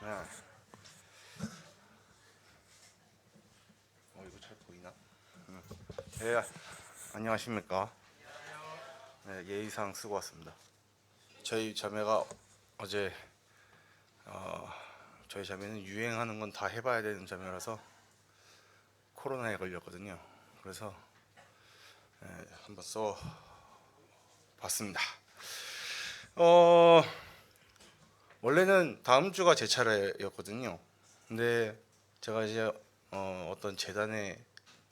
네. 이거 잘 보이나? 네, 안녕하십니까? 네, 예의상 쓰고 왔습니다. 저희 자매가 어제 저희 자매는 유행하는 건 다 해봐야 되는 자매라서 코로나에 걸렸거든요. 그래서 한번 써봤습니다. 원래는 다음 주가 제 차례였거든요. 근데 제가 이제 어떤 재단에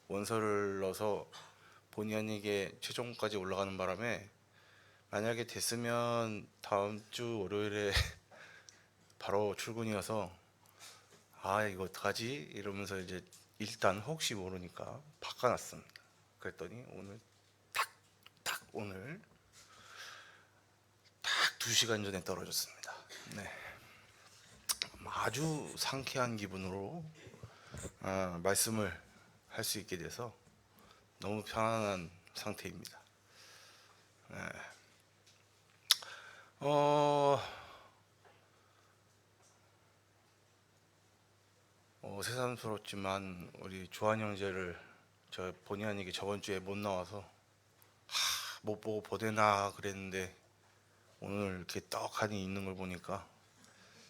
원서를 넣어서 본의 아니게 최종까지 올라가는 바람에 만약에 됐으면 다음 주 월요일에 바로 출근이어서 이거 어떡하지 이러면서 이제 일단 혹시 모르니까 바꿔놨습니다. 그랬더니 오늘 오늘 딱 2시간 전에 떨어졌습니다. 네, 아주 상쾌한 기분으로 말씀을 할 수 있게 돼서 너무 편안한 상태입니다. 네. 새삼스럽지만 우리 조한 형제를 저 본의 아니게 저번 주에 못 나와서 못 보고 보대나 그랬는데 오늘 이렇게 떡하니 있는 걸 보니까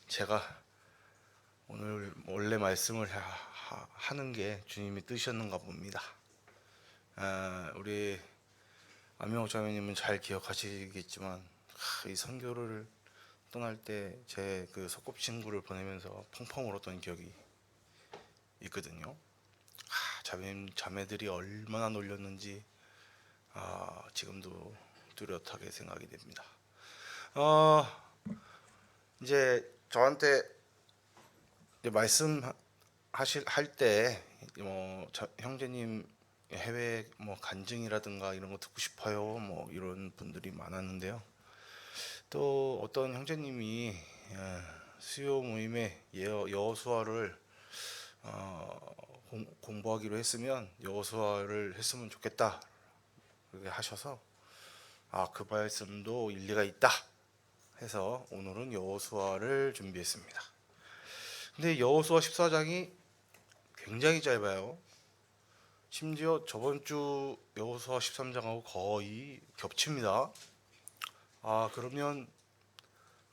제가 오늘 원래 말씀을 하는 게 주님의 뜻이었는가 봅니다. 우리 안명옥 자매님은 잘 기억하시겠지만 이 선교를 떠날 때 제 그 소꿉친구를 보내면서 펑펑 울었던 기억이 있거든요. 자매들이 얼마나 놀렸는지 지금도 뚜렷하게 생각이 됩니다. 이제 저한테 이제 말씀할 때 형제님 해외 간증이라든가 이런 거 듣고 싶어요 이런 분들이 많았는데요. 또 어떤 형제님이 수요 모임에 여호수아를 공부하기로 했으면 여호수아를 했으면 좋겠다 그렇게 하셔서 그 말씀도 일리가 있다 해서 오늘은 여호수아를 준비했습니다. 근데 여호수아 14장이 굉장히 짧아요. 심지어 저번 주 여호수아 13장하고 거의 겹칩니다. 그러면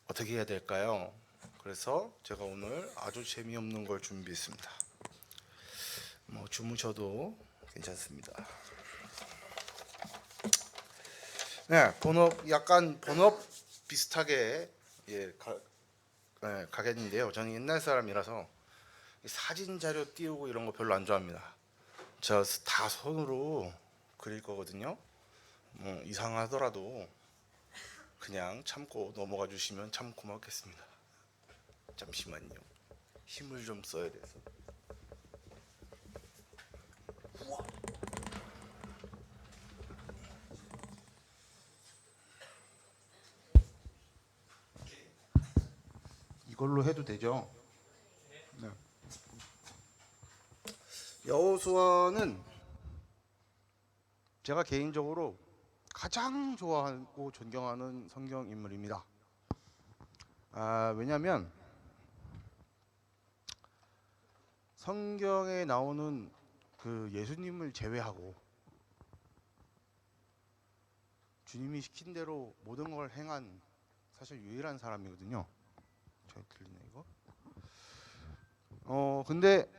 어떻게 해야 될까요? 그래서 제가 오늘 아주 재미없는 걸 준비했습니다. 주무셔도 괜찮습니다. 네, 약간 본업 비슷하게 가겠는데요. 저는 옛날 사람이라서 사진 자료 띄우고 이런 거 별로 안 좋아합니다. 저 다 손으로 그릴 거거든요. 이상하더라도 그냥 참고 넘어가 주시면 참 고맙겠습니다. 잠시만요. 힘을 좀 써야 돼서. 이걸로 해도 되죠? 네. 여호수아는 제가 개인적으로 가장 좋아하고 존경하는 성경 인물입니다. 왜냐하면 성경에 나오는 그 예수님을 제외하고 주님이 시킨 대로 모든 걸 행한 사실 유일한 사람이거든요. 잘 들리네 이거. 근데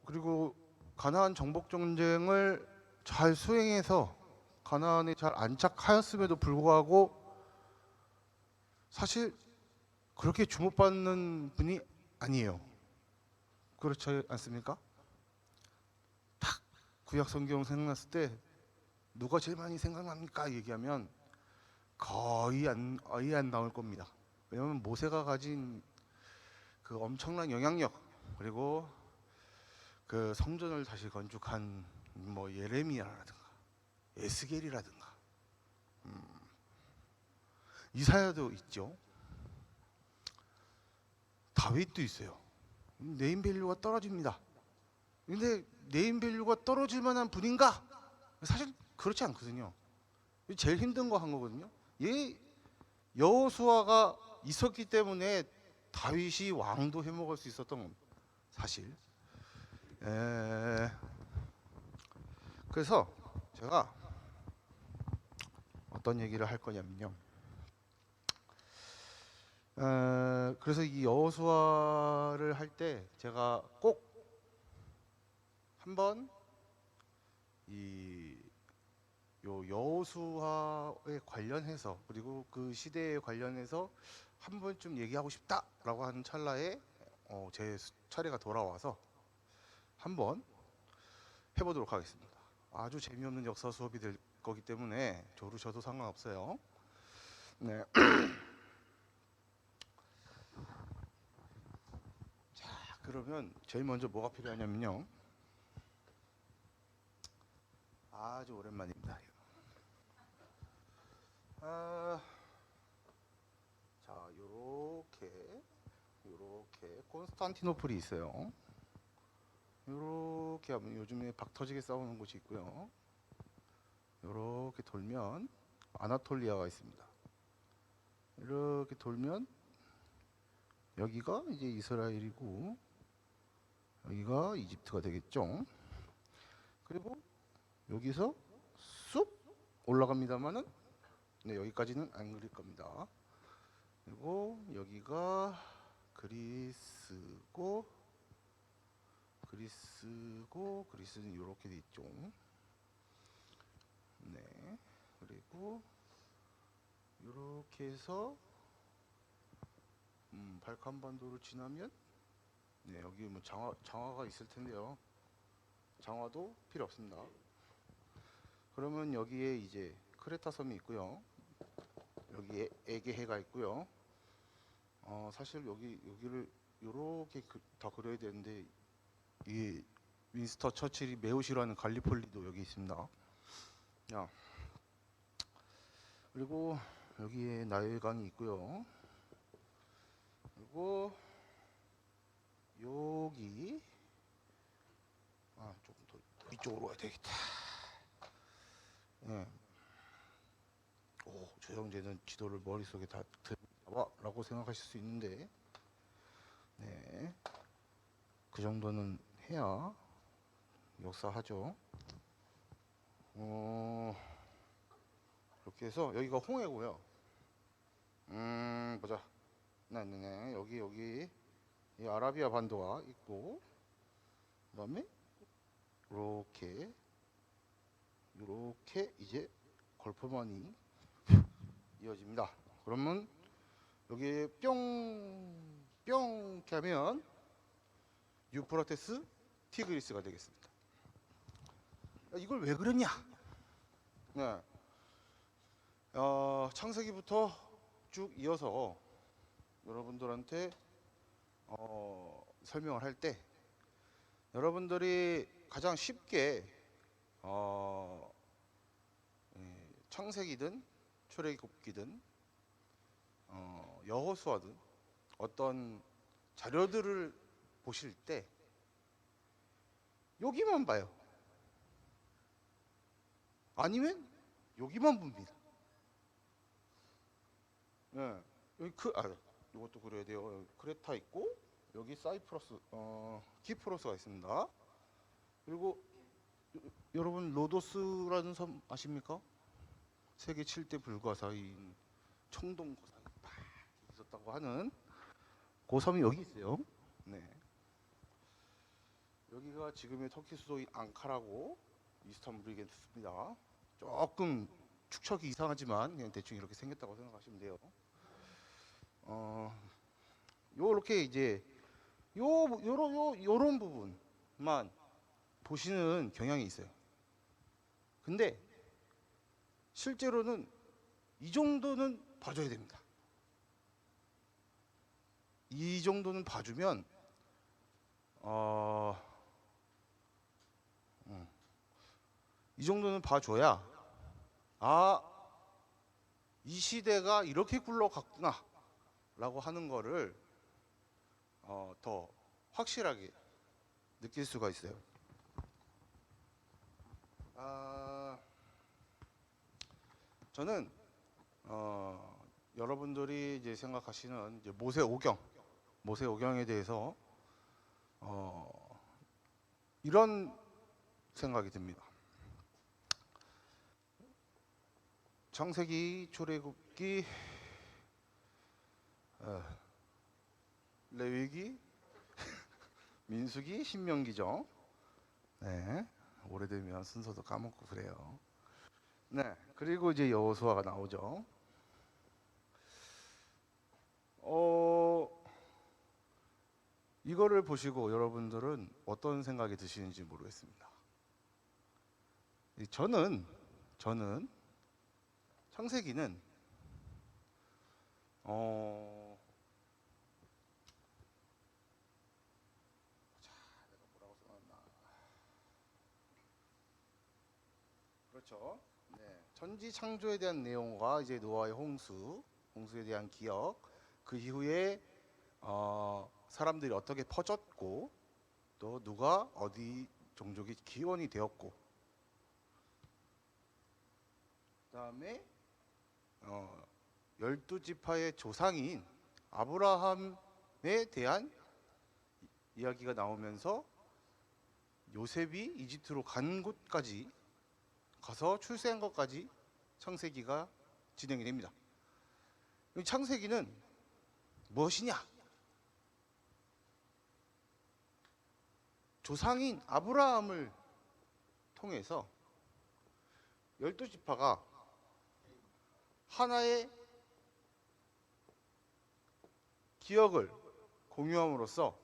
그리고 가나안 정복 전쟁을 잘 수행해서 가나안에 잘 안착하였음에도 불구하고 사실 그렇게 주목받는 분이 아니에요. 그렇지 않습니까? 딱 구약 성경 생각났을 때 누가 제일 많이 생각납니까? 얘기하면 거의 안 나올 겁니다. 왜냐하면 모세가 가진 그 엄청난 영향력 그리고 그 성전을 다시 건축한 예레미야라든가 에스겔이라든가 이사야도 있죠. 다윗도 있어요. 네임밸류가 떨어집니다. 근데 네임밸류가 떨어질 만한 분인가? 사실 그렇지 않거든요. 제일 힘든 거 한 거거든요. 여호수아가 있었기 때문에 다윗이 왕도 해먹을 수 있었던 사실. 그래서 제가 어떤 얘기를 할 거냐면요. 그래서 이 여호수아를 할 때 제가 꼭 한번 이 여호수아에 관련해서, 그리고 그 시대에 관련해서 한 번쯤 얘기하고 싶다라고 하는 찰나에 제 차례가 돌아와서 한번 해보도록 하겠습니다. 아주 재미없는 역사 수업이 될 거기 때문에 조르셔도 상관없어요. 네. 자, 그러면 제일 먼저 뭐가 필요하냐면요. 아주 오랜만입니다. 자, 요렇게 콘스탄티노플이 있어요. 요렇게 하면 요즘에 박 터지게 싸우는 곳이 있고요. 요렇게 돌면 아나톨리아가 있습니다. 이렇게 돌면 여기가 이제 이스라엘이고 여기가 이집트가 되겠죠. 그리고 여기서 쑥 올라갑니다만은 네, 여기까지는 안 그릴 겁니다. 그리고 여기가 그리스는 이렇게 돼 있죠. 네. 그리고 이렇게 해서 발칸반도를 지나면 네, 여기 뭐 장화가 있을 텐데요. 장화도 필요 없습니다. 그러면 여기에 이제 크레타 섬이 있고요. 여기에 에게해가 있고요. 사실 여기를 이렇게 다 그려야 되는데 이 윈스터 처칠이 매우 싫어하는 갈리폴리도 여기 있습니다. 야. 그리고 여기에 나일강이 있고요. 그리고 여기 조금 더 이쪽으로 와야 되겠다. 예. 저 형제는 지도를 머릿속에 다 들어라고 생각하실 수 있는데, 네, 그 정도는 해야 역사하죠. 이렇게 해서 여기가 홍해고요. 보자. 네. 여기 이 아라비아 반도가 있고, 그다음에 이렇게 이제 걸프만이 이어집니다. 그러면 여기에 뿅 이렇게 하면 유프라테스 티그리스가 되겠습니다. 이걸 왜 그랬냐? 네. 창세기부터 쭉 이어서 여러분들한테 설명을 할 때 여러분들이 가장 쉽게 창세기든 출애굽기든 여호수아든 어떤 자료들을 보실 때 여기만 봐요. 아니면 여기만 봅니다. 네. 여기 이것도 그려야 돼요. 여기 크레타 있고 여기 사이프러스, 키프로스가 있습니다. 그리고 여러분 로도스라는 섬 아십니까? 세계 7대 불가사의인 청동고사가 딱 있었다고 하는 그 섬이 여기 있어요. 네. 여기가 지금의 터키 수도인 앙카라고 이스탄불이겠습니다. 조금 축척이 이상하지만 그냥 대충 이렇게 생겼다고 생각하시면 돼요. 요렇게 이제 요런 부분만 보시는 경향이 있어요. 근데 실제로는 이 정도는 봐줘야 됩니다. 이 정도는 봐주면 이 정도는 봐줘야 이 시대가 이렇게 굴러갔구나 라고 하는 거를 더 확실하게 느낄 수가 있어요. 저는 여러분들이 이제 생각하시는 이제 모세오경, 모세오경에 대해서 이런 생각이 듭니다. 창세기, 출애굽기, 레위기, 민수기, 신명기죠. 네, 오래되면 순서도 까먹고 그래요. 네, 그리고 이제 여호수아가 나오죠. 이거를 보시고 여러분들은 어떤 생각이 드시는지 모르겠습니다. 저는 창세기는 내가 뭐라고 써놨나? 그렇죠. 네, 천지 창조에 대한 내용과 이제 노아의 홍수에 대한 기억, 그 이후에 사람들이 어떻게 퍼졌고 또 누가 어디 종족이 기원이 되었고, 그다음에 12지파의 조상인 아브라함에 대한 이야기가 나오면서 요셉이 이집트로 간 곳까지 가서 출세한 것까지 창세기가 진행이 됩니다. 창세기는 무엇이냐? 조상인 아브라함을 통해서 12지파가 하나의 기억을 공유함으로써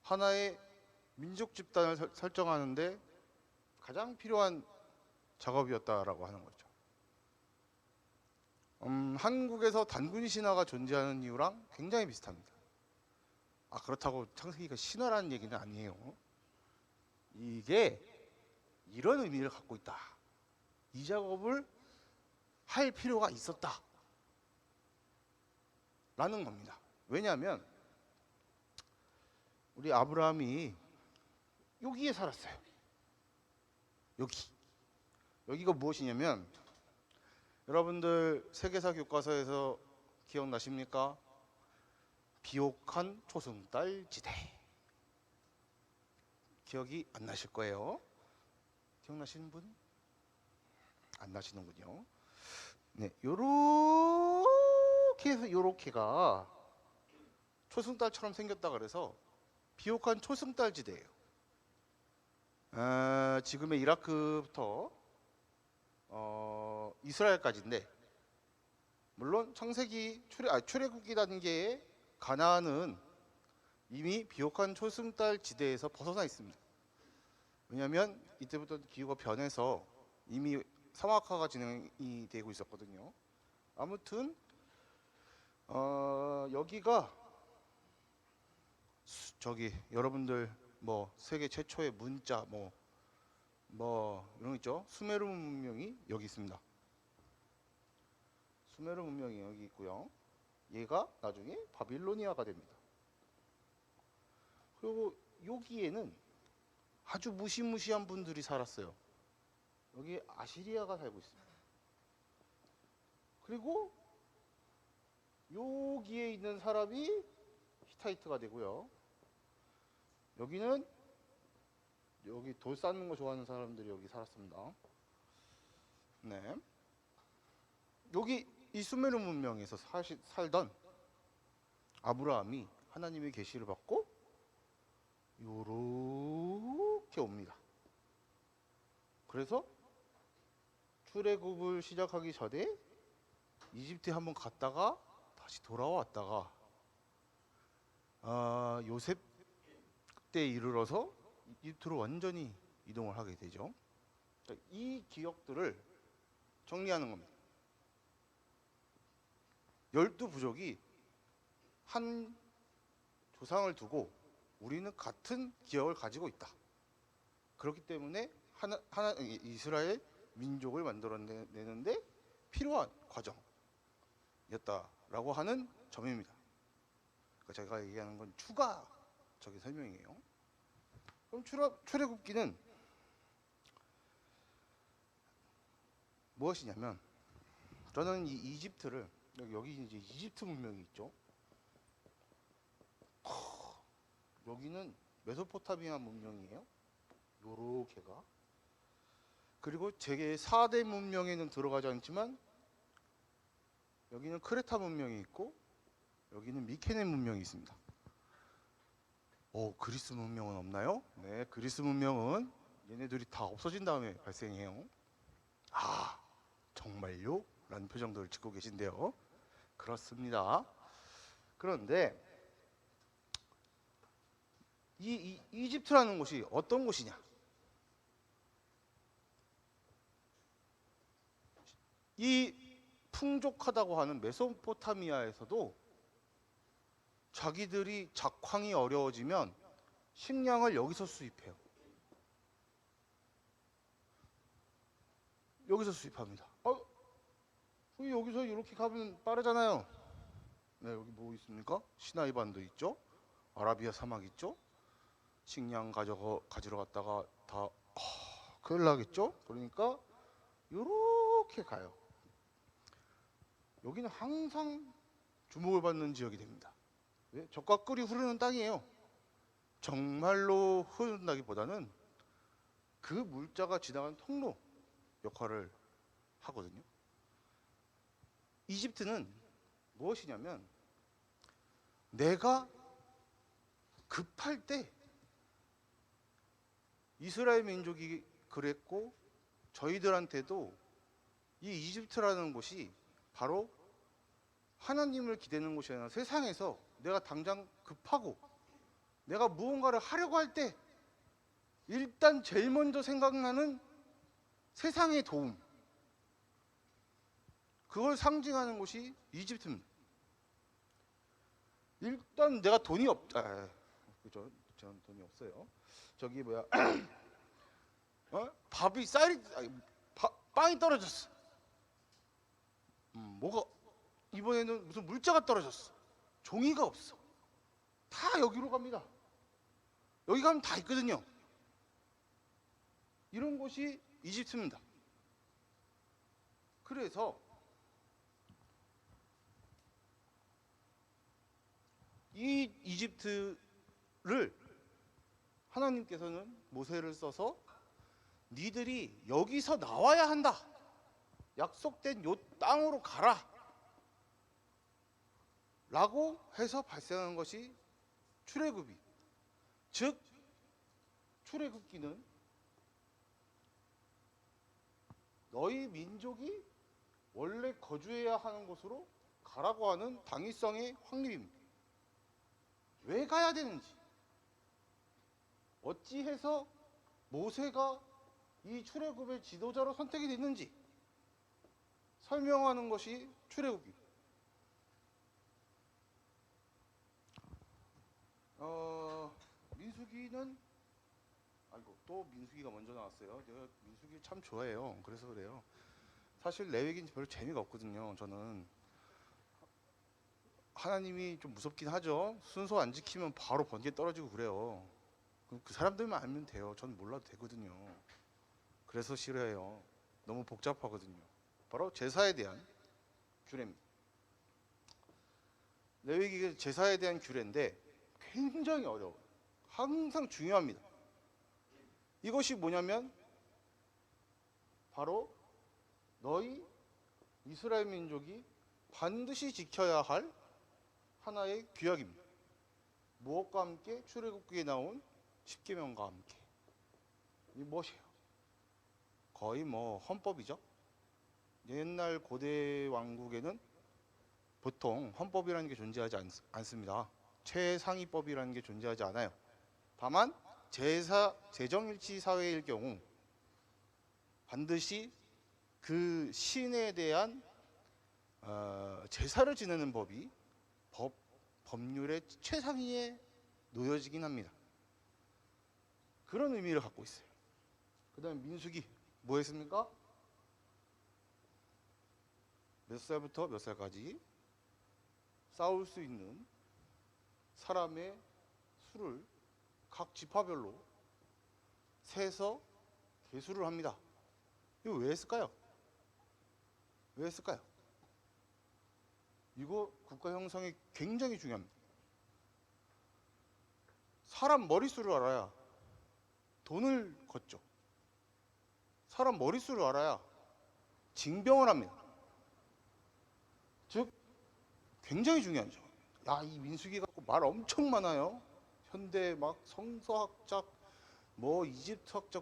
하나의 민족 집단을 설정하는데 가장 필요한 작업이었다라고 하는 거죠. 한국에서 단군 신화가 존재하는 이유랑 굉장히 비슷합니다. 그렇다고 창세기가 신화라는 얘기는 아니에요. 이게 이런 의미를 갖고 있다. 이 작업을 할 필요가 있었다. 라는 겁니다. 왜냐하면 우리 아브라함이 여기에 살았어요. 여기가 무엇이냐면, 여러분들 세계사 교과서에서 기억나십니까? 비옥한 초승달 지대. 기억이 안 나실 거예요. 기억나시는 분? 안 나시는군요. 네, 요렇게 해서 요렇게가 초승달처럼 생겼다 그래서 비옥한 초승달 지대예요. 지금의 이라크부터 이스라엘까지인데, 물론 창세기 출애굽기 단계에 가나안은 이미 비옥한 초승달 지대에서 벗어나 있습니다. 왜냐하면 이때부터 기후가 변해서 이미 사막화가 진행이 되고 있었거든요. 아무튼 여기가 여러분들 뭐 세계 최초의 문자 뭐 이런 거 있죠. 수메르 문명이 여기 있습니다. 수메르 문명이 여기 있고요. 얘가 나중에 바빌로니아가 됩니다. 그리고 여기에는 아주 무시무시한 분들이 살았어요. 여기 아시리아가 살고 있습니다. 그리고 여기에 있는 사람이 히타이트가 되고요. 여기는 여기 돌 쌓는 거 좋아하는 사람들이 여기 살았습니다. 네. 여기 이 수메르 문명에서 살던 아브라함이 하나님의 계시를 받고 요렇게 옵니다. 그래서 출애굽을 시작하기 전에 이집트에 한번 갔다가 다시 돌아왔다가 요셉 때에 이르러서 이집트로 완전히 이동을 하게 되죠. 이 기억들을 정리하는 겁니다. 12부족이 한 조상을 두고 우리는 같은 기억을 가지고 있다. 그렇기 때문에 하나 이스라엘 민족을 만들어내는데 필요한 과정이었다라고 하는 점입니다. 그러니까 제가 얘기하는 건 추가적인 설명이에요. 그럼 출애굽기는 무엇이냐면, 저는 이 이집트를, 여기 이제 이집트 문명이 있죠. 여기는 메소포타미아 문명이에요. 요렇게가. 그리고 제 4대 문명에는 들어가지 않지만 여기는 크레타 문명이 있고 여기는 미케네 문명이 있습니다. 그리스 문명은 없나요? 네, 그리스 문명은 얘네들이 다 없어진 다음에 발생해요. 아, 정말요? 라는 표정들을 짓고 계신데요. 그렇습니다. 그런데 이 이집트라는 곳이 어떤 곳이냐? 이 풍족하다고 하는 메소포타미아에서도 자기들이 작황이 어려워지면 식량을 여기서 수입해요. 여기서 수입합니다. 여기서 이렇게 가면 빠르잖아요. 네, 여기 뭐 있습니까? 시나이 반도 있죠? 아라비아 사막 있죠? 식량 가지러 갔다가 다 큰일 나겠죠? 그러니까 이렇게 가요. 여기는 항상 주목을 받는 지역이 됩니다. 왜? 적과 꿀이 흐르는 땅이에요. 정말로 흐른다기보다는 그 물자가 지나간 통로 역할을 하거든요. 이집트는 무엇이냐면 내가 급할 때 이스라엘 민족이 그랬고 저희들한테도 이 이집트라는 곳이 바로 하나님을 기대는 곳이 아니라 세상에서 내가 당장 급하고 내가 무언가를 하려고 할 때 일단 제일 먼저 생각나는 세상의 도움, 그걸 상징하는 곳이 이집트입니다. 일단 내가 돈이 그죠? 저는 돈이 없어요. 저기 뭐야 밥이 빵이 떨어졌어. 뭐가 이번에는 무슨 물자가 떨어졌어. 종이가 없어. 다 여기로 갑니다. 여기 가면 다 있거든요. 이런 곳이 이집트입니다. 그래서 이 이집트를 하나님께서는 모세를 써서 니들이 여기서 나와야 한다. 약속된 요 땅으로 가라. 라고 해서 발생한 것이 출애굽이. 즉 출애굽기는 너희 민족이 원래 거주해야 하는 곳으로 가라고 하는 당위성의 확립입니다. 왜 가야 되는지, 어찌해서 모세가 이 출애굽의 지도자로 선택이 됐는지 설명하는 것이 출애굽기. 민수기는 또 민수기가 먼저 나왔어요. 제가 민수기 참 좋아해요. 그래서 그래요. 사실 레위기는 별로 재미가 없거든요. 저는 하나님이 좀 무섭긴 하죠. 순서 안 지키면 바로 번개 떨어지고 그래요. 그 사람들만 알면 돼요. 전 몰라도 되거든요. 그래서 싫어해요. 너무 복잡하거든요. 바로 제사에 대한 규례입니다. 레위기가 제사에 대한 규례인데 굉장히 어려워요. 항상 중요합니다. 이것이 뭐냐면 바로 너희 이스라엘 민족이 반드시 지켜야 할 하나의 규약입니다. 무엇과 함께? 출애굽기에 나온 십계명과 함께. 이 무엇이에요? 거의 뭐 헌법이죠. 옛날 고대 왕국에는 보통 헌법이라는 게 존재하지 않습니다. 최상위법이라는 게 존재하지 않아요. 다만 제정일치 사회일 경우 반드시 그 신에 대한 제사를 지내는 법이 법률의 최상위에 놓여지긴 합니다. 그런 의미를 갖고 있어요. 그 다음에 민수기 뭐 했습니까? 몇 살부터 몇 살까지 싸울 수 있는 사람의 수를 각 지파별로 세서 계수를 합니다. 이거 왜 했을까요? 왜 했을까요? 이거 국가 형성에 굉장히 중요합니다. 사람 머릿수를 알아야 돈을 걷죠. 사람 머릿수를 알아야 징병을 합니다. 즉 굉장히 중요하죠. 야, 이 민수기 갖고 말 엄청 많아요. 현대 막 성서학자, 뭐 이집트 학자,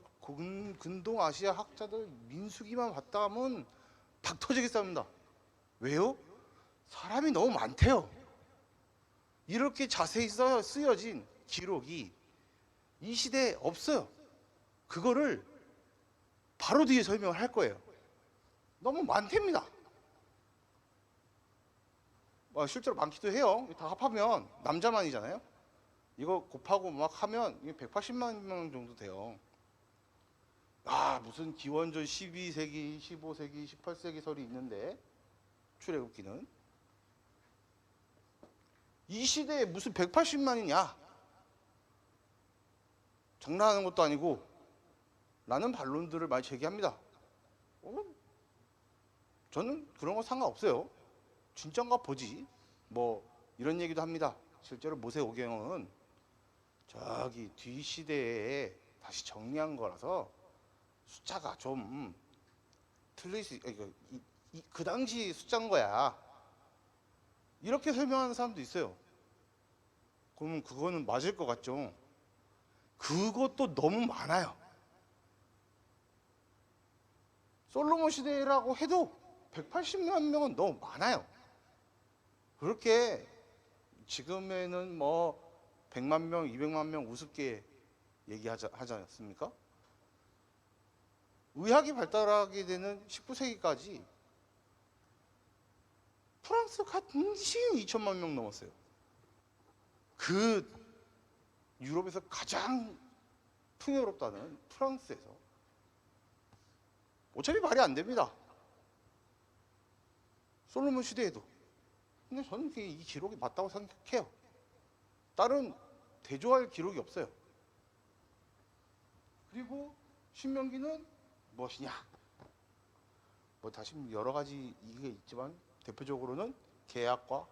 근동 아시아 학자들 민수기만 봤다 하면 박 터지게 쌉니다. 왜요? 사람이 너무 많대요. 이렇게 자세히 쓰여진 기록이 이 시대에 없어요. 그거를 바로 뒤에 설명을 할 거예요. 너무 많답니다. 실제로 많기도 해요. 다 합하면 남자만이잖아요. 이거 곱하고 막 하면 180만 명 정도 돼요. 무슨 기원전 12세기, 15세기, 18세기 설이 있는데 출애굽기는 이 시대에 무슨 180만이냐? 장난하는 것도 아니고 라는 반론들을 많이 제기합니다. 저는 그런 거 상관없어요. 진짠가 보지. 뭐 이런 얘기도 합니다. 실제로 모세오경은 저기 뒤 시대에 다시 정리한 거라서 숫자가 좀 틀릴 수, 그 당시 숫자인 거야. 이렇게 설명하는 사람도 있어요. 그러면 그거는 맞을 것 같죠? 그것도 너무 많아요. 솔로몬 시대라고 해도 180만 명은 너무 많아요. 그렇게 지금에는 뭐 100만 명, 200만 명 우습게 얘기하지 않습니까? 의학이 발달하게 되는 19세기까지 프랑스가 간신히 2천만 명 넘었어요. 그 유럽에서 가장 풍요롭다는 프랑스에서 어차피 말이 안 됩니다. 솔로몬 시대에도. 근데 저는 이 기록이 맞다고 생각해요. 다른 대조할 기록이 없어요. 그리고 신명기는 무엇이냐? 뭐 다시 여러 가지 이게 있지만 대표적으로는 계약과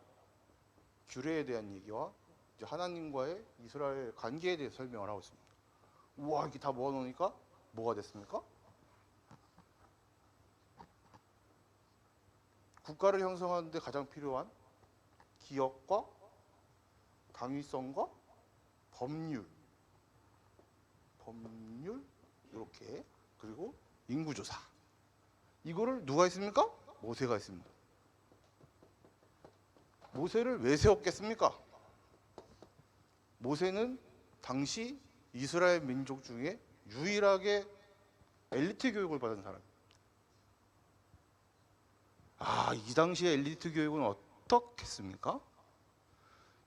규례에 대한 얘기와 이제 하나님과의 이스라엘 관계에 대해 설명을 하고 있습니다. 우와, 이렇게 다 모아놓으니까 뭐가 됐습니까? 국가를 형성하는 데 가장 필요한 기업과 당위성과 법률 이렇게, 그리고 인구조사, 이거를 누가 했습니까? 모세가 했습니다. 모세를 왜 세웠겠습니까? 모세는 당시 이스라엘 민족 중에 유일하게 엘리트 교육을 받은 사람입니다. 이 당시의 엘리트 교육은 어떻겠습니까?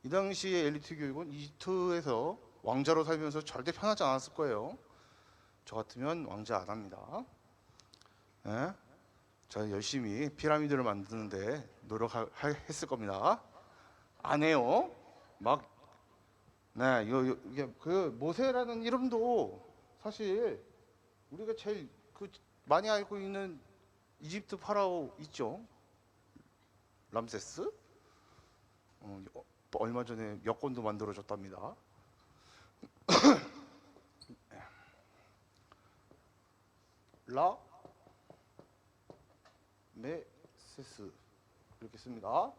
이 당시의 엘리트 교육은 이집트에서 왕자로 살면서 절대 편하지 않았을 거예요. 저 같으면 왕자 안 합니다. 네? 저 열심히 피라미드를 만드는데 노력했을 겁니다. 안 해요. 이게 그 모세라는 이름도 사실 우리가 제일 많이 알고 있는 이집트 파라오 있죠. 람세스. 얼마 전에 여권도 만들어줬답니다. 라메세스 이렇게 씁니다.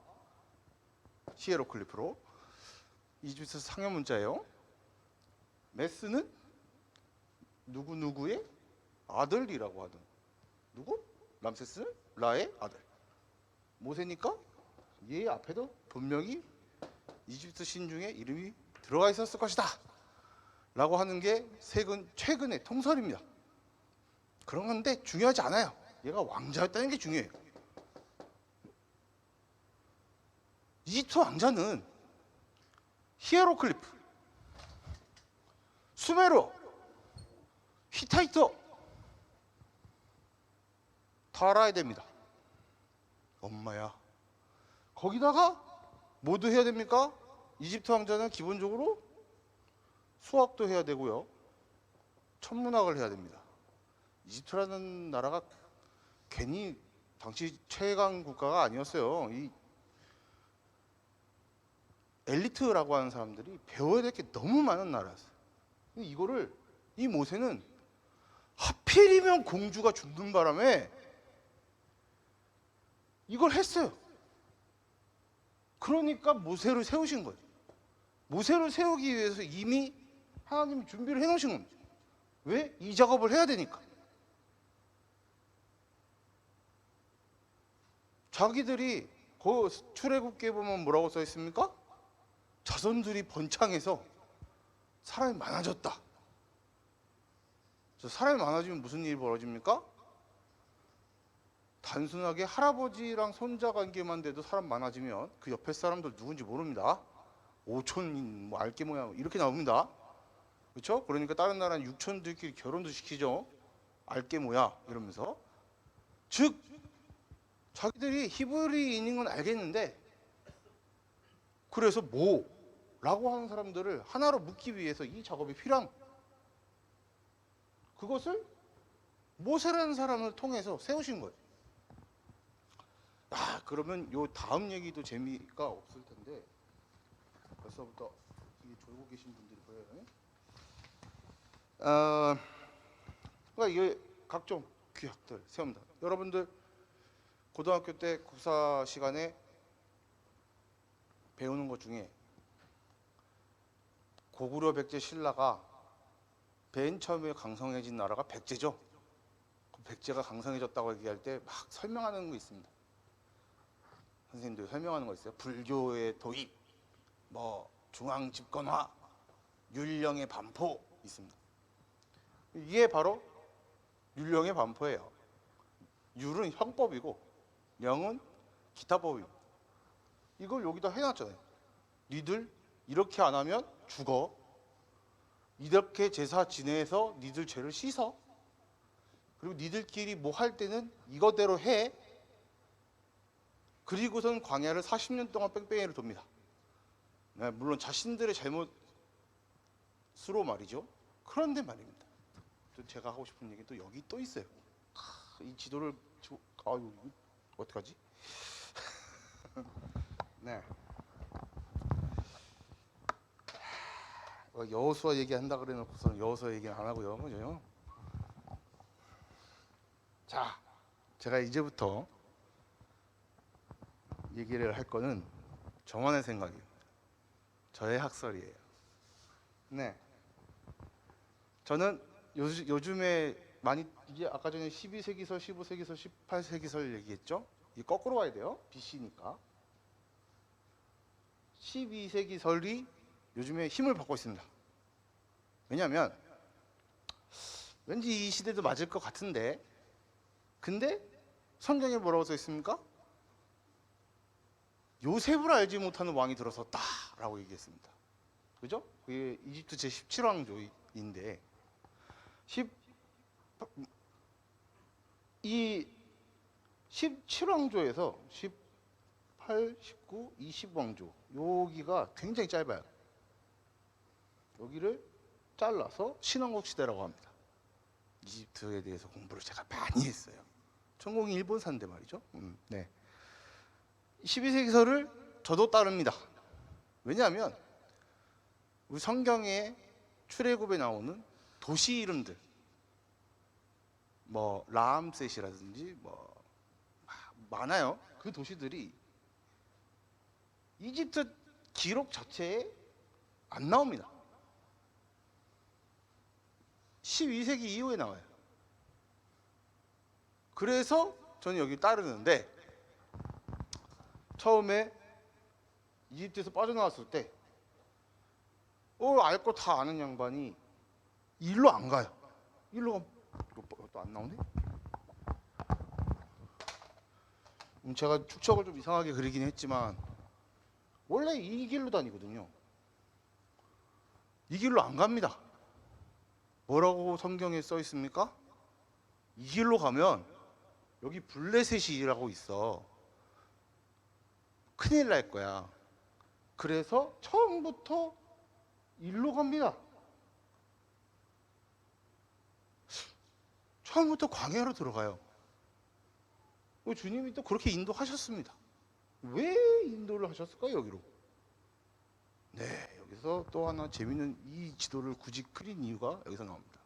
히에로클리프로. 이집트 상형 문자예요. 메스는 누구누구의 아들이라고 하는, 누구? 람세스는 라의 아들. 모세니까 얘 앞에도 분명히 이집트 신 중에 이름이 들어가 있었을 것이다 라고 하는 게 최근의 통설입니다. 그런 건데 중요하지 않아요. 얘가 왕자였다는 게 중요해요. 이집트 왕자는 히에로클리프, 수메르, 히타이트 다 알아야 됩니다. 엄마야. 거기다가 뭐도 해야 됩니까? 이집트 왕자는 기본적으로 수학도 해야 되고요, 천문학을 해야 됩니다. 이집트라는 나라가 괜히 당시 최강 국가가 아니었어요. 이 엘리트라고 하는 사람들이 배워야 될 게 너무 많은 나라였어요. 근데 이거를 이 모세는 하필이면 공주가 죽는 바람에 이걸 했어요. 그러니까 모세를 세우신 거예요. 모세를 세우기 위해서 이미 하나님이 준비를 해놓으신 겁니다. 왜? 이 작업을 해야 되니까. 자기들이 그 출애굽기에 보면 뭐라고 써 있습니까? 자손들이 번창해서 사람이 많아졌다. 사람이 많아지면 무슨 일이 벌어집니까? 단순하게 할아버지랑 손자 관계만 돼도 사람 많아지면 그 옆에 사람들 누군지 모릅니다. 5촌 뭐 알게 모양 이렇게 나옵니다. 그렇죠? 그러니까 다른 나라는 6촌들끼리 결혼도 시키죠. 알게 뭐야 이러면서. 즉 자기들이 히브리인인 건 알겠는데 그래서 뭐라고 하는 사람들을 하나로 묶기 위해서 이 작업이 필요한 그것을 모세라는 사람을 통해서 세우신 거예요. 그러면 요 다음 얘기도 재미가 없을 텐데 벌써부터 졸고 계신 분들이 보여요. 그러니까 이게 각종 규약들 세웁니다. 여러분들 고등학교 때 국사 시간에 배우는 것 중에 고구려 백제 신라가 맨 처음에 강성해진 나라가 백제죠. 백제가 강성해졌다고 얘기할 때 막 설명하는 거 있습니다. 선생님들 설명하는 거 있어요. 불교의 도입, 뭐 중앙 집권화, 율령의 반포 있습니다. 이게 바로 율령의 반포예요. 율은 형법이고 령은 기타법입니다. 이걸 여기다 해놨잖아요. 니들 이렇게 안 하면 죽어. 이렇게 제사 지내서 니들 죄를 씻어. 그리고 니들끼리 뭐 할 때는 이거대로 해. 그리고선 광야를 40년 동안 뺑뺑이를 돕니다. 네, 물론 자신들의 잘못으로 말이죠. 그런데 말입니다. 또 제가 하고 싶은 얘기 또 여기 또 있어요. 이 지도를 아유 어떡하지? 네. 여호수아 얘기한다 그래놓고서는 여호수아 얘기 안 하고요, 그죠? 자, 제가 이제부터 얘기를 할 거는 저만의 생각이에요. 저의 학설이에요. 네. 저는 요즘에 많이 이게 아까 전에 12세기설, 15세기설, 18세기설 얘기했죠? 이 거꾸로 와야 돼요. BC니까. 12세기설이 요즘에 힘을 받고 있습니다. 왜냐하면 왠지 이 시대도 맞을 것 같은데 근데 성경에 뭐라고 써 있습니까? 요셉을 알지 못하는 왕이 들어섰다라고 얘기했습니다. 그죠? 그게 이집트 제17왕조인데 이 17왕조에서 18, 19, 20왕조 여기가 굉장히 짧아요. 여기를 잘라서 신왕국 시대라고 합니다. 이집트에 대해서 공부를 제가 많이 했어요. 전공이 일본사인데 말이죠. 네. 12세기설을 저도 따릅니다. 왜냐하면 우리 성경의 출애굽에 나오는 도시 이름들 뭐 라암셋이라든지 뭐 많아요. 그 도시들이 이집트 기록 자체에 안 나옵니다. 12세기 이후에 나와요. 그래서 저는 여기 따르는데 처음에 이집트에서 빠져나왔을 때 알 거 다 아는 양반이 일로 안 가요. 일로 가면 또 안 나오네? 제가 축척을 좀 이상하게 그리긴 했지만 원래 이 길로 다니거든요. 이 길로 안 갑니다. 뭐라고 성경에 써 있습니까? 이 길로 가면 여기 블레셋이라고 있어. 큰일 날 거야. 그래서 처음부터 일로 갑니다. 처음부터 광야로 들어가요. 주님이 또 그렇게 인도하셨습니다. 왜 인도를 하셨을까요, 여기로? 대해서 또 하나 재미있는 이 지도를 굳이 그린 이유가 여기서 나옵니다.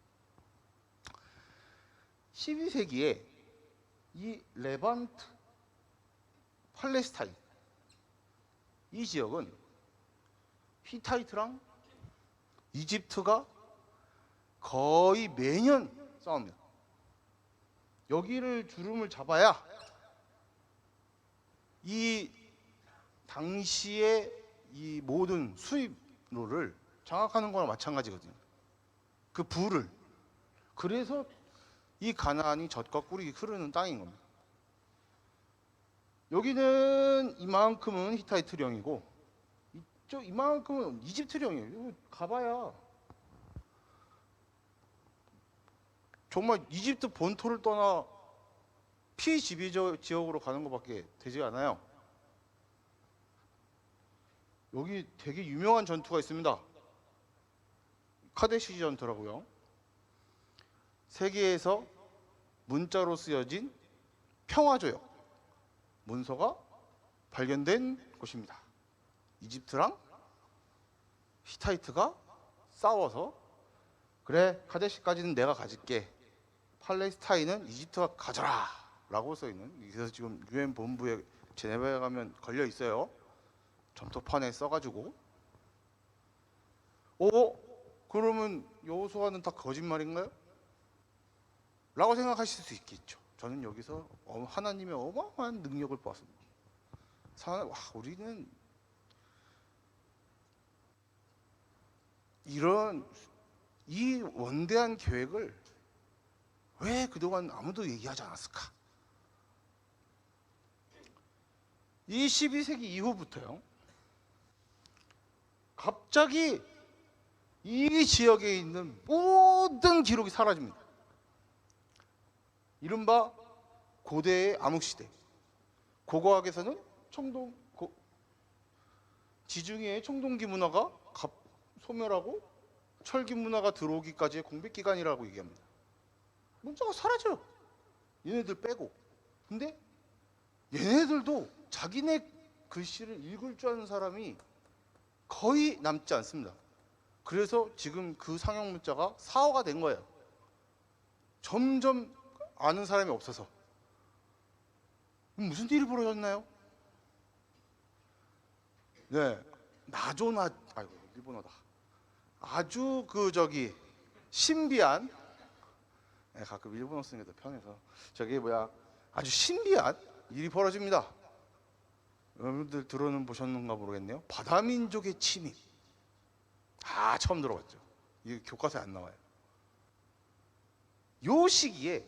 12세기에 이 레반트, 팔레스타인 이 지역은 히타이트랑 이집트가 거의 매년 싸웁니다. 여기를 주름을 잡아야 이 당시의 이 모든 수입로를 장악하는 거랑 마찬가지거든요. 그 부를. 그래서 이 가나안이 젖과 꿀이 흐르는 땅인 겁니다. 여기는 이만큼은 히타이트령이고 이쪽 이만큼은 이집트령이에요. 이거 가봐야 정말 이집트 본토를 떠나 피지배 지역으로 가는 것밖에 되지 않아요. 여기 되게 유명한 전투가 있습니다. 카데시 전투라고요. 세계에서 문자로 쓰여진 평화조약 문서가 발견된 곳입니다. 이집트랑 히타이트가 싸워서 그래 카데시까지는 내가 가질게. 팔레스타인은 이집트가 가져라 라고 써있는. 그래서 지금 UN 본부에 제네바에 가면 걸려 있어요. 점토판에 써가지고. 그러면 여호수아는 다 거짓말인가요? 라고 생각하실 수 있겠죠. 저는 여기서 하나님의 어마어마한 능력을 보았습니다. 우리는 이런 이 원대한 계획을 왜 그동안 아무도 얘기하지 않았을까? 이 12세기 이후부터요. 갑자기 이 지역에 있는 모든 기록이 사라집니다. 이른바 고대의 암흑시대. 고고학에서는 지중해의 청동기 문화가 소멸하고 철기 문화가 들어오기까지의 공백기간이라고 얘기합니다. 문자가 사라져요. 얘네들 빼고. 근데 얘네들도 자기네 글씨를 읽을 줄 아는 사람이 거의 남지 않습니다. 그래서 지금 그 상형 문자가 사어가 된 거예요. 점점 아는 사람이 없어서. 무슨 일이 벌어졌나요? 네, 아이고 일본어다. 아주 신비한. 네, 가끔 일본어 쓰는 게 더 편해서. 아주 신비한 일이 벌어집니다. 여러분들 들어는 보셨는가 모르겠네요. 바다민족의 침입. 처음 들어봤죠. 이게 교과서에 안 나와요. 요 시기에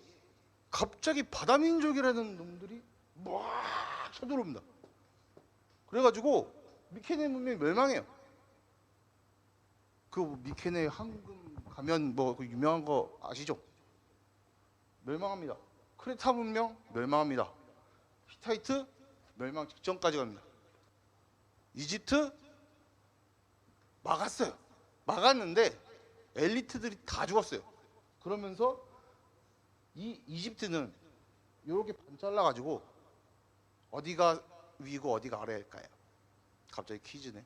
갑자기 바다민족이라는 놈들이 막 쳐들어옵니다. 그래가지고 미케네 문명이 멸망해요. 그 미케네 황금 가면 그 유명한 거 아시죠? 멸망합니다. 크레타 문명 멸망합니다. 히타이트 멸망 직전까지 갑니다. 이집트 막았는데 엘리트들이 다 죽었어요. 그러면서 이 이집트는 이렇게 반 잘라가지고 어디가 위고 어디가 아래일까요? 갑자기 퀴즈네.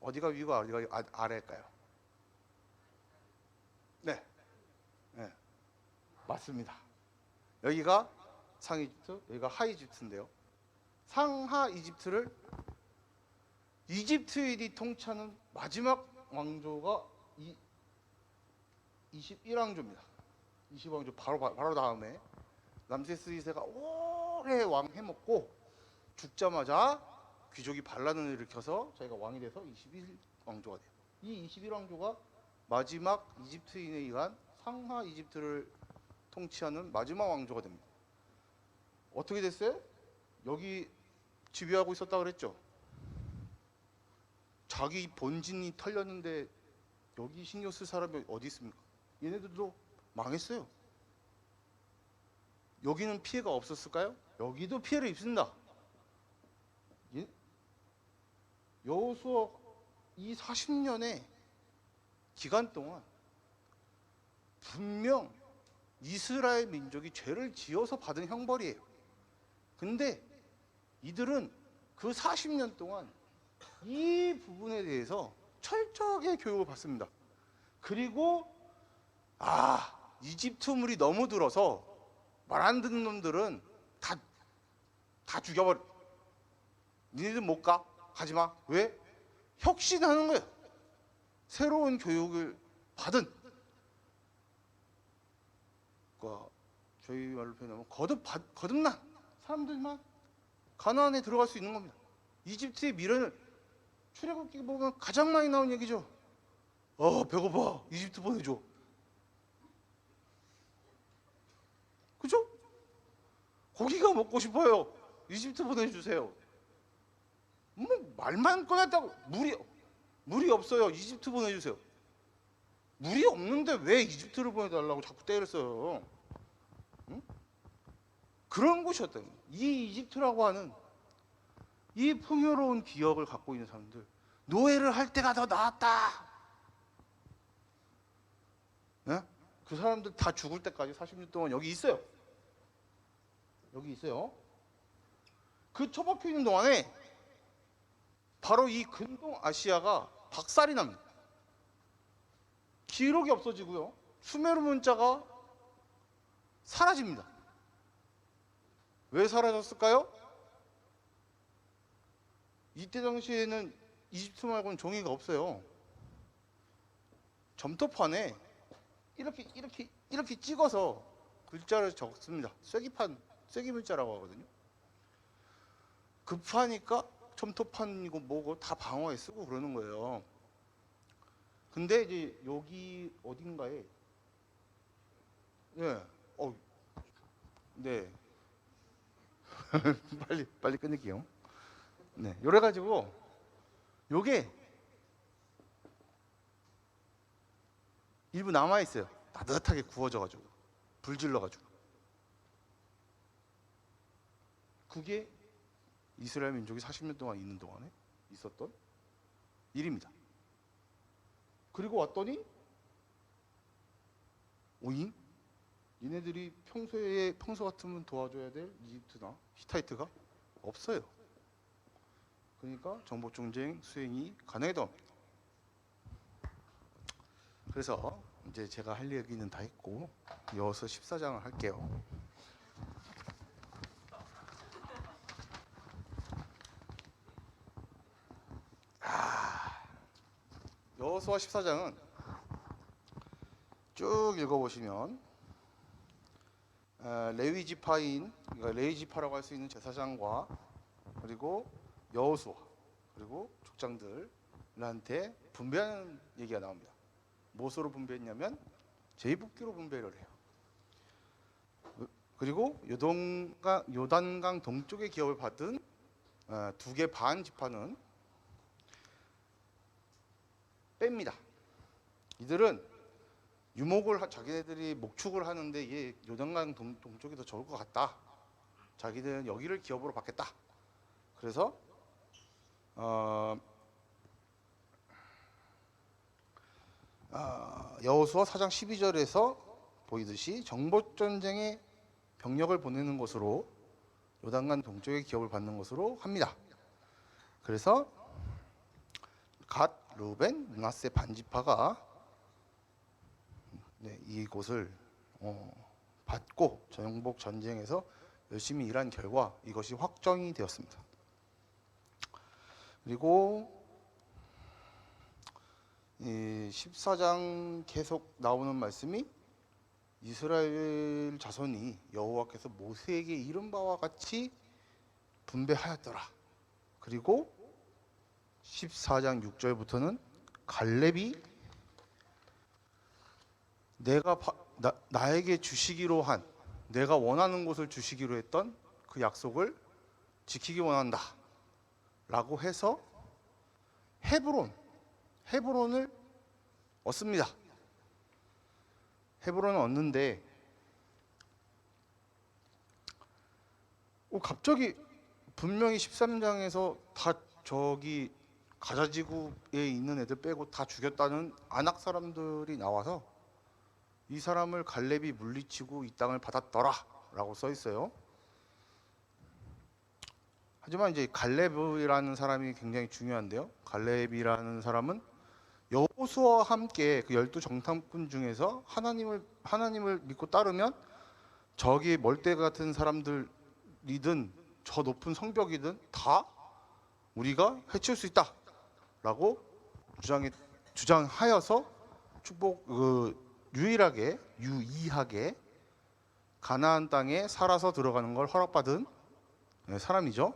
어디가 위고 어디가 아래일까요? 네, 맞습니다. 여기가 상이집트, 여기가 하이집트인데요. 상하 이집트를 이집트인이 통치하는 마지막 왕조가 21왕조입니다. 20왕조 바로 다음에 람세스 2세가 오래 왕 해먹고 죽자마자 귀족이 반란을 일으켜서 자기가 왕이 돼서 21왕조가 돼요. 이 21왕조가 마지막 이집트인에 의한 상하 이집트를 통치하는 마지막 왕조가 됩니다. 어떻게 됐어요? 여기 지배하고 있었다 그랬죠. 자기 본진이 털렸는데 여기 신경 쓸 사람이 어디 있습니까? 얘네들도 망했어요. 여기는 피해가 없었을까요? 여기도 피해를 입습니다. 여호수아 이 40년의 기간 동안 분명 이스라엘 민족이 죄를 지어서 받은 형벌이에요. 근데 이들은 그 40년 동안 이 부분에 대해서 철저하게 교육을 받습니다. 그리고 이집트 물이 너무 들어서 말 안 듣는 놈들은 다 죽여버려. 니네들 못 가? 가지 마. 왜? 혁신하는 거예요. 새로운 교육을 받은, 그러니까 저희 말로 표현하면 거듭난 사람들만 가나안에 들어갈 수 있는 겁니다. 이집트의 미래는 출애굽기 보면 가장 많이 나온 얘기죠. 배고파. 이집트 보내줘. 그죠? 고기가 먹고 싶어요. 이집트 보내주세요. 뭐 말만 꺼냈다고 물이 없어요. 이집트 보내주세요. 물이 없는데 왜 이집트를 보내달라고 자꾸 때를 써요? 응? 그런 곳이었다는 거예요. 이 이집트라고 하는 이 풍요로운 기억을 갖고 있는 사람들, 노예를 할 때가 더 나았다. 네? 그 사람들 다 죽을 때까지 40년 동안 여기 있어요. 여기 있어요. 그 처박혀 있는 동안에 바로 이 근동 아시아가 박살이 납니다. 기록이 없어지고요. 수메르 문자가 사라집니다. 왜 사라졌을까요? 이때 당시에는 이집트 말고는 종이가 없어요. 점토판에 이렇게 찍어서 글자를 적습니다. 쐐기 문자라고 하거든요. 급하니까 점토판이고 뭐고 다 방어에 쓰고 그러는 거예요. 근데 이제 여기 어딘가에 네 빨리 끊을게요. 네, 요래 가지고 요게 일부 남아 있어요. 따뜻하게 구워져 가지고 불 질러 가지고. 그게 이스라엘 민족이 40년 동안 있는 동안에 있었던 일입니다. 그리고 왔더니 오잉? 얘네들이 평소 같으면 도와줘야 될 이집트나 히타이트가 없어요. 그러니까 정복 전쟁 수행이 가능하다 합니다. 그래서 이제 제가 할 얘기는 다 했고 이어서 14장을 할게요. 여호수아 14장은 쭉 읽어보시면 레위 지파인, 그러니까 레위 지파라고 할 수 있는 제사장과 그리고 여호수아 그리고 족장들한테 분배하는 얘기가 나옵니다. 무엇으로 분배했냐면 제비뽑기로 분배를 해요. 그리고 요단강 동쪽의 기업을 받은 2개 반 지파는 뺍니다. 이들은 자기네들이 목축을 하는데 이게 요단강 동쪽이 더 좋을 것 같다. 자기들은 여기를 기업으로 받겠다. 그래서 여호수아 4장 12절에서 보이듯이 정복전쟁에 병력을 보내는 것으로 요단강 동쪽의 기업을 받는 것으로 합니다. 그래서 갓, 루벤, 므낫세 반지파가 이곳을 받고 정복 전쟁에서 열심히 일한 결과 이것이 확정이 되었습니다. 그리고 14장 계속 나오는 말씀이 이스라엘 자손이 여호와께서 모세에게 이른 바와 같이 분배하였더라. 그리고 14장 6절부터는 갈렙이 나에게 주시기로 한, 내가 원하는 곳을 주시기로 했던 그 약속을 지키기 원한다 라고 해서 헤브론을 얻습니다. 헤브론을 얻는데 갑자기 분명히 13장에서 다 저기 가자지구에 있는 애들 빼고 다 죽였다는 아낙 사람들이 나와서 이 사람을 갈렙이 물리치고 이 땅을 받았더라 라고 써 있어요. 하지만 이제 갈렙이라는 사람이 굉장히 중요한데요. 갈렙이라는 사람은 여호수아와 함께 그 12정탐꾼 중에서 하나님을 믿고 따르면 저기 멀대 같은 사람들이든 저 높은 성벽이든 다 우리가 해칠 수 있다라고 주장하여서 유의하게 가나안 땅에 살아서 들어가는 걸 허락받은 사람이죠.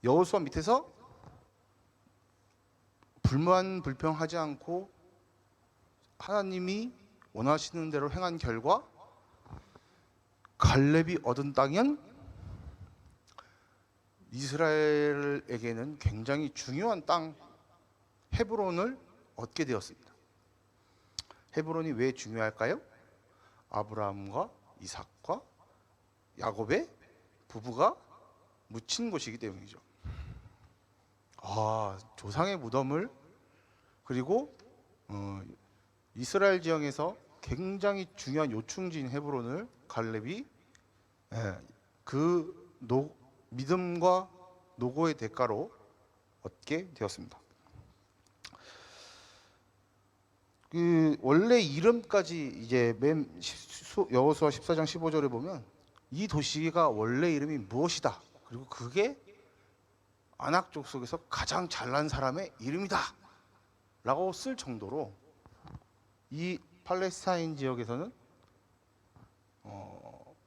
여호수아 밑에서 불평하지 않고 하나님이 원하시는 대로 행한 결과 갈렙이 얻은 땅은 이스라엘에게는 굉장히 중요한 땅 헤브론을 얻게 되었습니다. 헤브론이 왜 중요할까요? 아브라함과 이삭과 야곱의 부부가 묻힌 곳이기 때문이죠. 조상의 무덤을 그리고 이스라엘 지형에서 굉장히 중요한 요충지인 헤브론을 갈렙이 믿음과 노고의 대가로 얻게 되었습니다. 그 원래 이름까지 이제 여호수아 14장 15절에 보면 이 도시가 원래 이름이 무엇이다. 그리고 그게 아낙 족속에서 가장 잘난 사람의 이름이다 라고 쓸 정도로 이 팔레스타인 지역에서는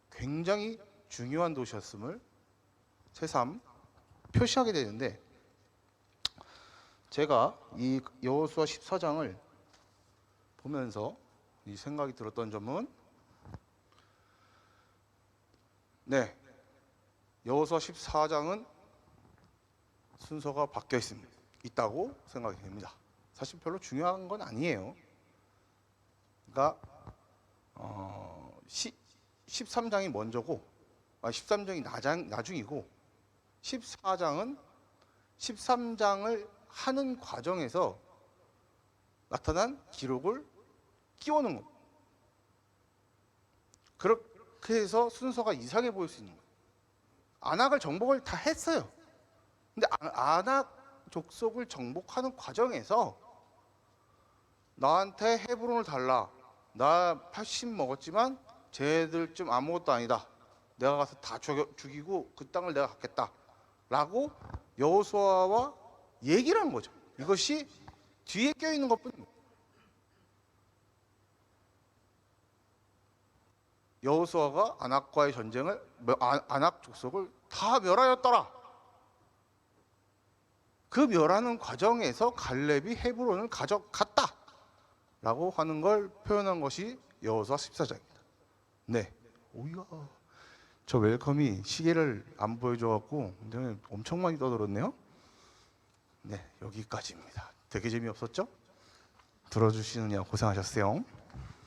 굉장히 중요한 도시였음을 새삼 표시하게 되는데, 제가 이 여호수아 14장을 보면서 이 생각이 들었던 점은 여호수아 14장은 순서가 바뀌어 있다고 생각이 됩니다. 사실 별로 중요한 건 아니에요. 그러니까 13장이 먼저고 13장이 나중이고 14장은 13장을 하는 과정에서 나타난 기록을 끼워놓은 것. 그렇게 해서 순서가 이상해 보일 수 있는 거예요. 아낙을 정복을 다 했어요. 근데 아낙 족속을 정복하는 과정에서 나한테 헤브론을 달라. 나 80 먹었지만 쟤들 좀 아무것도 아니다. 내가 가서 다 죽이고 그 땅을 내가 갖겠다. 라고 여호수아와 얘기를 한 거죠. 이것이 뒤에 껴있는 것뿐입니다. 여호수아가 아낙과의 전쟁을 아낙 족속을 다 멸하였더라. 그 멸하는 과정에서 갈렙이 헤브론을 가져갔다 라고 하는 걸 표현한 것이 여호수아 14장입니다. 오이야, 저 웰컴이 시계를 안 보여줘갖고 엄청 많이 떠들었네요. 여기까지입니다. 되게 재미없었죠? 들어주시느냐 고생하셨어요.